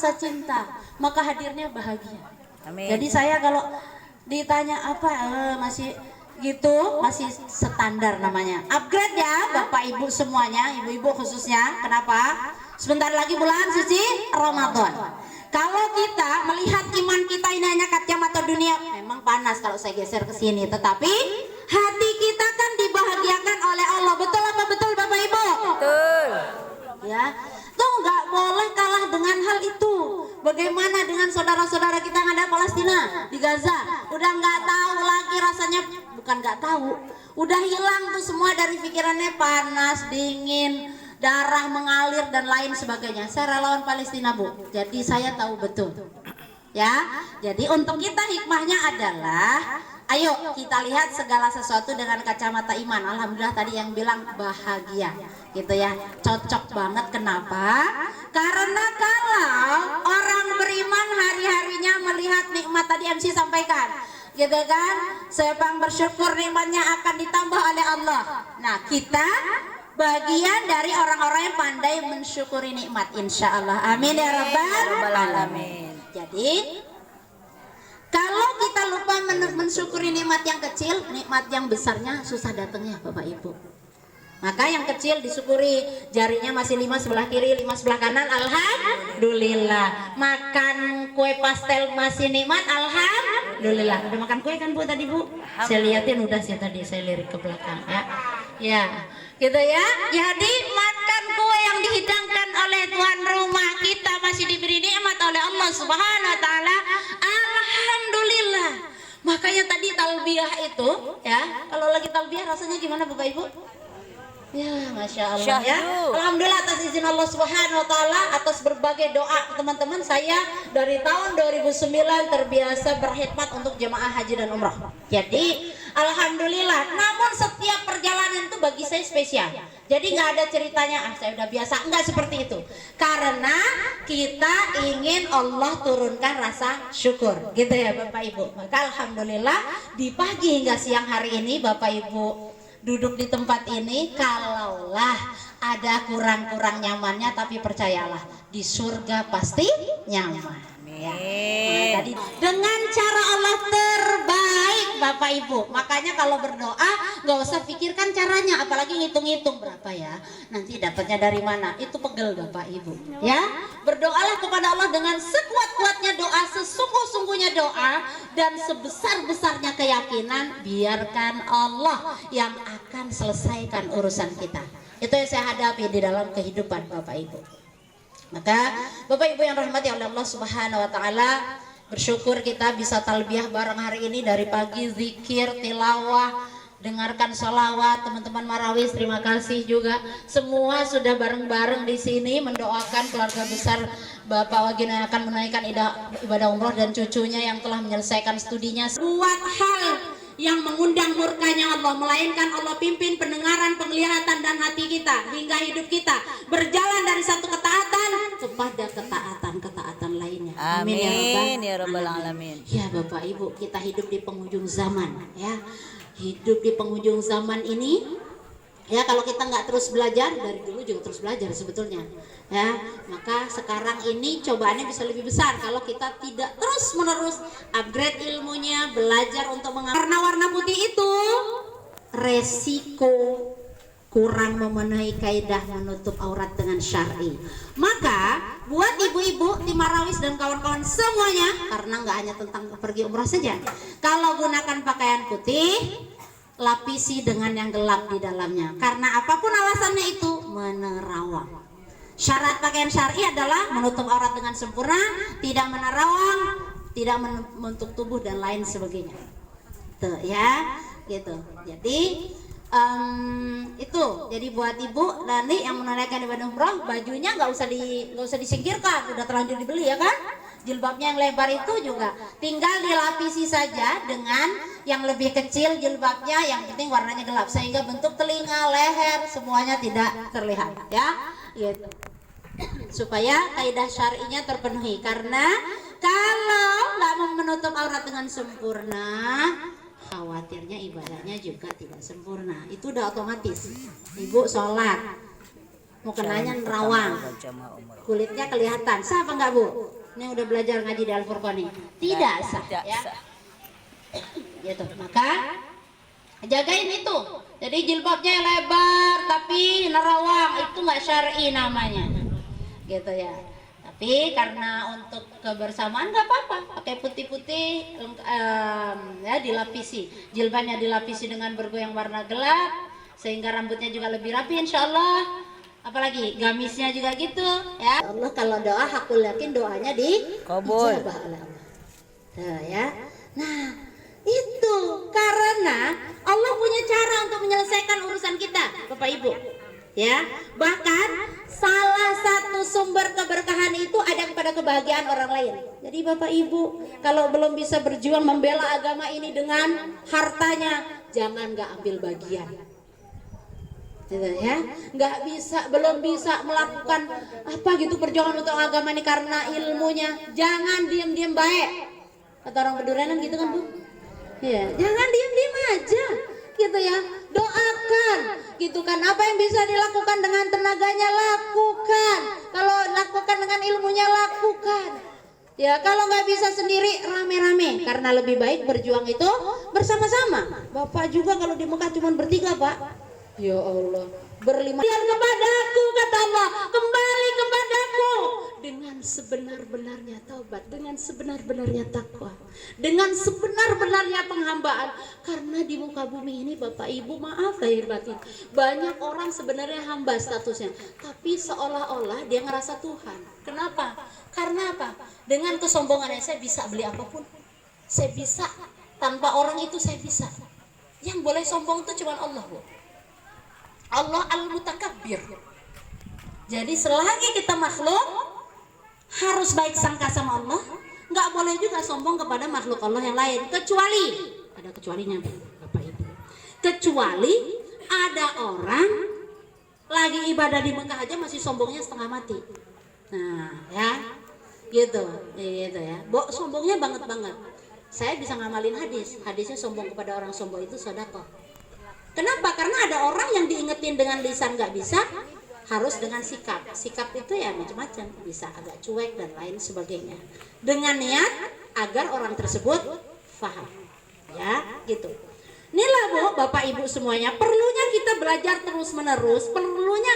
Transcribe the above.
rasa cinta, maka hadirnya bahagia. Amin. Jadi saya kalau ditanya apa masih gitu, masih standar namanya. Upgrade ya Bapak Ibu semuanya, ibu-ibu khususnya. Kenapa? Sebentar lagi bulan suci Ramadan. Kalau kita melihat iman kita ini hanya kacamata dunia, memang panas kalau saya geser ke sini, tetapi hati kita kan dibahagiakan oleh Allah. Betul apa betul Bapak Ibu? Betul. Ya, tuh nggak boleh kalah dengan hal itu. Bagaimana dengan saudara-saudara kita yang ada Palestina di Gaza? Udah nggak tahu lagi rasanya, bukan nggak tahu, udah hilang tuh semua dari pikirannya, panas, dingin, darah mengalir dan lain sebagainya. Saya relawan Palestina Bu, jadi saya tahu betul. Ya, jadi untuk kita hikmahnya adalah, ayo kita lihat segala sesuatu dengan kacamata iman. Alhamdulillah tadi yang bilang bahagia, gitu ya, cocok banget. Kenapa? Karena kalau orang beriman hari-harinya melihat nikmat, tadi MC sampaikan, gitu kan, sepang bersyukur nikmatnya akan ditambah oleh Allah. Nah, kita bagian dari orang-orang yang pandai mensyukuri nikmat, insya Allah. Amin ya rabbal alamin. Jadi kalau kita lupa mensyukuri nikmat yang kecil, nikmat yang besarnya susah datangnya Bapak Ibu. Maka yang kecil disyukuri, jarinya masih 5 sebelah kiri, 5 sebelah kanan, alhamdulillah. Makan kue pastel masih nikmat, alhamdulillah. Udah makan kue kan Bu tadi Bu? Saya liatin udah sih tadi, saya lirik ke belakang ya. Ya, gitu ya. Jadi makan kue yang dihidangkan oleh tuan rumah kita masih diberi nikmat oleh Allah Subhanahu wa taala. Alhamdulillah. Makanya tadi talbiyah itu ya, kalau lagi talbiyah rasanya gimana Bapak Ibu? Ya, Masya Allah ya. Alhamdulillah atas izin Allah Subhanahu wa taala, atas berbagai doa teman-teman, saya dari tahun 2009 terbiasa berkhidmat untuk jemaah haji dan umrah. Jadi alhamdulillah, namun setiap perjalanan itu bagi saya spesial. Jadi nggak ada ceritanya, saya udah biasa, nggak seperti itu. Karena kita ingin Allah turunkan rasa syukur, gitu ya Bapak Ibu. Maka alhamdulillah di pagi hingga siang hari ini Bapak Ibu duduk di tempat ini, kalaulah ada kurang-kurang nyamannya, tapi percayalah di surga pasti nyaman. Ya. Nah, tadi dengan cara Allah terbaik Bapak Ibu. Makanya kalau berdoa nggak usah pikirkan caranya, apalagi ngitung-ngitung berapa ya, nanti dapatnya dari mana, itu pegel Bapak Ibu. Ya, berdoalah kepada Allah dengan sekuat-kuatnya doa, sesungguh-sungguhnya doa, dan sebesar-besarnya keyakinan. Biarkan Allah yang akan selesaikan urusan kita. Itu yang saya hadapi di dalam kehidupan Bapak Ibu. Maka Bapak Ibu yang rahmati oleh Allah Subhanahu wa taala, bersyukur kita bisa talbiyah bareng hari ini dari pagi, zikir, tilawah, dengarkan sholawat. Teman-teman Marawis terima kasih juga, semua sudah bareng-bareng di sini mendoakan keluarga besar Bapak Wagina yang akan menaikkan ibadah umroh dan cucunya yang telah menyelesaikan studinya. Buat hal yang mengundang murkanya Allah, melainkan Allah pimpin pendengaran, penglihatan dan hati kita hingga hidup kita berjalan dari satu ketaatan kepada ketaatan lainnya. Amin ya rabbal alamin. Ya Bapak Ibu, kita hidup di penghujung zaman ya. Hidup di penghujung zaman ini ya, kalau kita nggak terus belajar, dari dulu juga terus belajar sebetulnya ya, maka sekarang ini cobaannya bisa lebih besar kalau kita tidak terus menerus upgrade ilmunya, belajar untuk warna-warna putih itu resiko kurang memenuhi kaidah menutup aurat dengan syar'i. Maka buat ibu-ibu di Marawis dan kawan-kawan semuanya, karena nggak hanya tentang pergi umrah saja, kalau gunakan pakaian putih, lapisi dengan yang gelap di dalamnya. Karena apapun alasannya itu menerawang. Syarat pakaian syar'i adalah menutup aurat dengan sempurna, tidak menerawang, tidak membentuk tubuh dan lain sebagainya. Tuh ya, gitu. Jadi itu. Jadi buat ibu nanti yang menunaikan ibadah umroh, bajunya nggak usah disingkirkan, udah terlanjur dibeli ya kan? Jilbabnya yang lebar itu juga tinggal dilapisi saja dengan yang lebih kecil jilbabnya, yang penting warnanya gelap sehingga bentuk telinga, leher semuanya tidak terlihat ya, gitu. Supaya kaidah syar'inya terpenuhi. Karena kalau nggak menutup aurat dengan sempurna, khawatirnya ibadahnya juga tidak sempurna. Itu udah otomatis. Ibu sholat mukenanya nerawang, kulitnya kelihatan. Sah apa enggak, Bu? Ini udah belajar ngaji di Al-Furqan nih. Tidak sah, Tidak ya. sah. Gitu. Maka jagain itu. Jadi jilbabnya lebar tapi nerawang, itu nggak syar'i namanya. Gitu ya. Tapi karena untuk kebersamaan nggak apa-apa, pakai putih-putih, ya dilapisi, jilbabnya dilapisi dengan bergoyang warna gelap, sehingga rambutnya juga lebih rapi, insya Allah. Apalagi gamisnya juga gitu, ya. Allah kalau doa hakul yakin doanya Kabul. dijabah oleh Allah. Nah, ya. Nah, itu karena Allah punya cara untuk menyelesaikan urusan kita, Bapak Ibu. Ya, bahkan salah satu sumber keberkahan itu ada kepada kebahagiaan orang lain. Jadi Bapak Ibu, kalau belum bisa berjuang membela agama ini dengan hartanya, jangan nggak ambil bagian. Gitu ya, nggak bisa, belum bisa melakukan apa gitu perjuangan untuk agama ini karena ilmunya, jangan diam-diam baik. Kata orang Beduranan gitu kan, Bu? Ya, jangan diam-diam aja. Gitu ya, doakan gitu kan, apa yang bisa dilakukan dengan tenaganya lakukan, kalau lakukan dengan ilmunya lakukan ya, kalau nggak bisa sendiri rame-rame, karena lebih baik berjuang itu bersama-sama. Bapak juga kalau di Mekah cuma bertiga, Pak, ya Allah, berlima. Kembali kepadaku, kata Allah, kembali kepadaku dengan sebenar-benarnya taubat, dengan sebenar-benarnya takwa, dengan sebenar-benarnya penghambaan. Karena di muka bumi ini Bapak Ibu, maaf lahir batin, banyak orang sebenarnya hamba statusnya, tapi seolah-olah dia ngerasa Tuhan. Kenapa? Karena apa? Dengan kesombongannya, saya bisa beli apapun, saya bisa, tanpa orang itu saya bisa. Yang boleh sombong itu cuma Allah, Bu. Allah al-mutakabbir. Jadi selagi kita makhluk harus baik sangka sama Allah, nggak boleh juga sombong kepada makhluk Allah yang lain, kecuali ada kecualinya, Bapak Ibu. Kecuali ada orang lagi ibadah di Mekah aja masih sombongnya setengah mati. Nah, ya, gitu ya. Sombongnya banget. Saya bisa ngamalin hadisnya sombong kepada orang sombong itu sedekah. Kenapa? Karena ada orang yang diingetin dengan lisan nggak bisa, harus dengan sikap. Sikap itu ya macam-macam, bisa agak cuek dan lain sebagainya. Dengan niat agar orang tersebut paham. Ya, gitu. Inilah, Bu, Bapak Ibu semuanya, perlunya kita belajar terus-menerus, perlunya